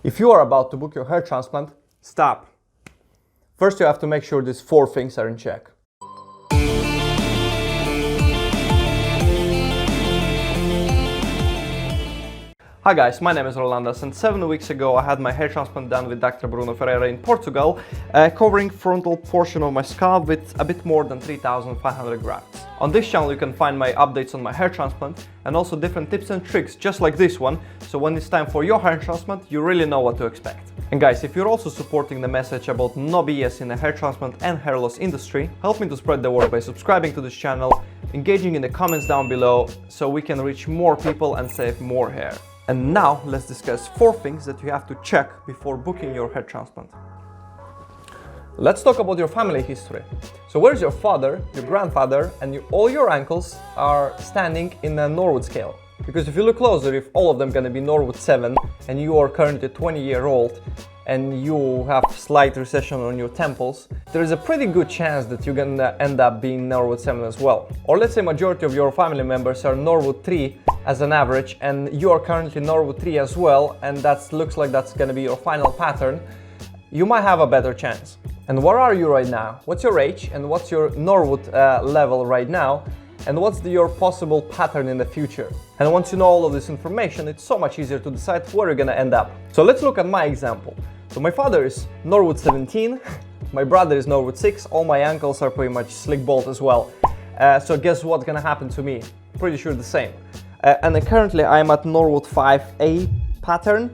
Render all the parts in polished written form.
If you are about to book your hair transplant, stop. First, you have to make sure these 4 things are in check. Hi guys, my name is Rolandas, and 7 weeks ago I had my hair transplant done with Dr. Bruno Ferreira in Portugal, covering frontal portion of my scalp with a bit more than 3,500 grafts. On this channel you can find my updates on my hair transplant and also different tips and tricks just like this one, so when it's time for your hair transplant you really know what to expect. And guys, if you're also supporting the message about no BS in the hair transplant and hair loss industry, help me to spread the word by subscribing to this channel, engaging in the comments down below so we can reach more people and save more hair. And now let's discuss 4 things that you have to check before booking your hair transplant. Let's talk about your family history. So where's your father, your grandfather, and all your uncles are standing in a Norwood scale? Because if you look closer, if all of them gonna be Norwood 7 and you are currently 20-year-old and you have slight recession on your temples, there is a pretty good chance that you're gonna end up being Norwood 7 as well. Or let's say majority of your family members are Norwood 3 as an average and you are currently Norwood 3 as well, and that looks like that's gonna be your final pattern, you might have a better chance. And where are you right now? What's your age and what's your Norwood level right now? And what's your possible pattern in the future? And once you know all of this information, it's so much easier to decide where you're gonna end up. So let's look at my example. So my father is Norwood 17, my brother is Norwood 6, all my uncles are pretty much slick bald as well. So guess what's gonna happen to me? Pretty sure the same. And then currently I'm at Norwood 5A pattern,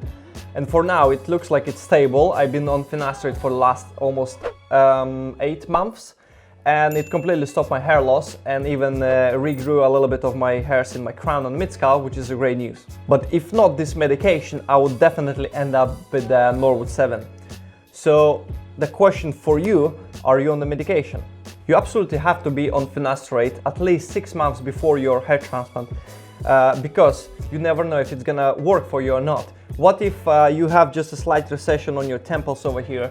and for now it looks like it's stable. I've been on finasteride for the last almost 8 months, and it completely stopped my hair loss and even regrew a little bit of my hairs in my crown and mid-scalp, which is great news. But if not this medication, I would definitely end up with Norwood 7. So the question for you, are you on the medication? You absolutely have to be on finasteride at least 6 months before your hair transplant, because you never know if it's gonna work for you or not. What if you have just a slight recession on your temples over here,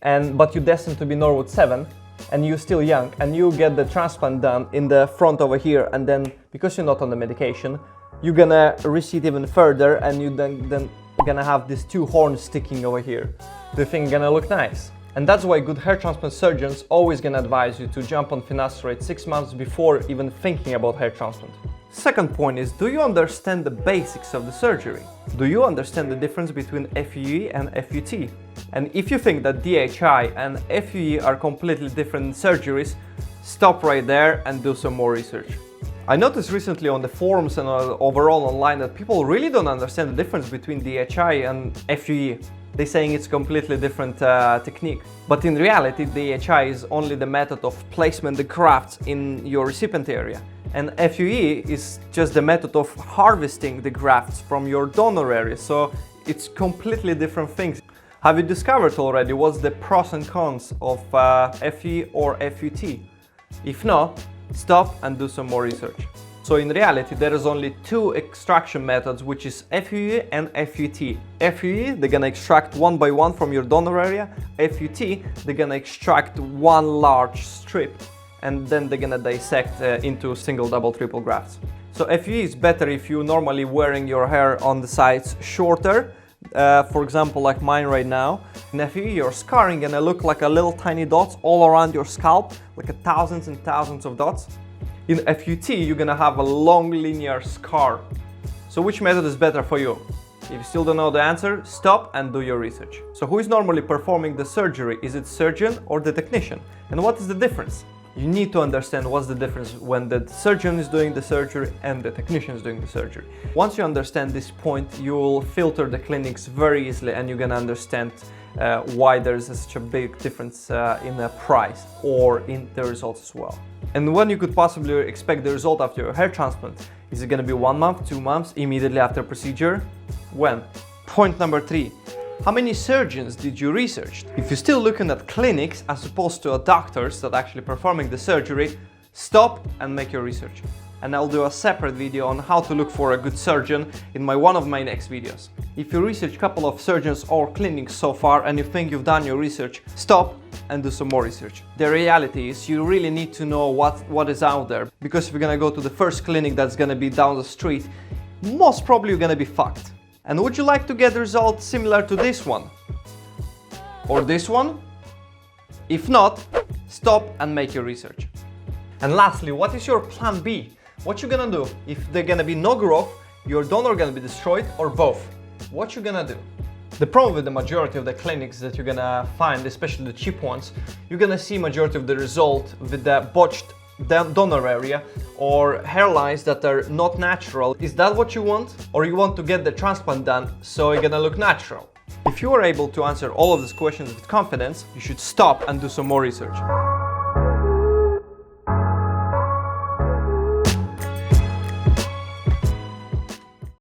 but you're destined to be Norwood 7, and you're still young, and you get the transplant done in the front over here, and then because you're not on the medication, you're gonna recede even further, and you then gonna have these 2 horns sticking over here. Do you think it's gonna look nice? And that's why good hair transplant surgeons always gonna advise you to jump on finasteride 6 months before even thinking about hair transplant. Second point is, do you understand the basics of the surgery? Do you understand the difference between FUE and FUT? And if you think that DHI and FUE are completely different surgeries, stop right there and do some more research. I noticed recently on the forums and overall online that people really don't understand the difference between DHI and FUE. They're saying it's completely different technique. But in reality, DHI is only the method of placement the grafts in your recipient area. And FUE is just the method of harvesting the grafts from your donor area. So it's completely different things. Have you discovered already what's the pros and cons of FUE or FUT? If not, stop and do some more research. So in reality, there is only 2 extraction methods, which is FUE and FUT. FUE, they're gonna extract 1 by 1 from your donor area. FUT, they're gonna extract 1 large strip, and then they're gonna dissect into single, double, triple grafts. So FUE is better if you're normally wearing your hair on the sides shorter, for example like mine right now. In FUE, your scarring gonna look like a little tiny dots all around your scalp, like thousands and thousands of dots. In FUT, you're gonna have a long linear scar. So which method is better for you? If you still don't know the answer, stop and do your research. So who is normally performing the surgery? Is it surgeon or the technician? And what is the difference? You need to understand what's the difference when the surgeon is doing the surgery and the technician is doing the surgery. Once you understand this point, you'll filter the clinics very easily, and you're gonna understand why there's such a big difference in the price or in the results as well. And when you could possibly expect the result after your hair transplant? Is it gonna be 1 month, 2 months, immediately after procedure? When? Point number 3. How many surgeons did you research? If you're still looking at clinics as opposed to doctors that actually performing the surgery, stop and make your research. And I'll do a separate video on how to look for a good surgeon in one of my next videos. If you research a couple of surgeons or clinics so far and you think you've done your research, stop and do some more research. The reality is you really need to know what is out there, because if you're gonna go to the first clinic that's gonna be down the street, most probably you're gonna be fucked. And would you like to get results similar to this one? Or this one? If not, stop and make your research. And lastly, what is your plan B? What you gonna do if there's gonna be no growth, your donor gonna be destroyed, or both? What you gonna do? The problem with the majority of the clinics that you're gonna find, especially the cheap ones, you're gonna see majority of the result with the botched donor area or hairlines that are not natural. Is that what you want? Or you want to get the transplant done so you're gonna look natural? If you are able to answer all of these questions with confidence, you should stop and do some more research.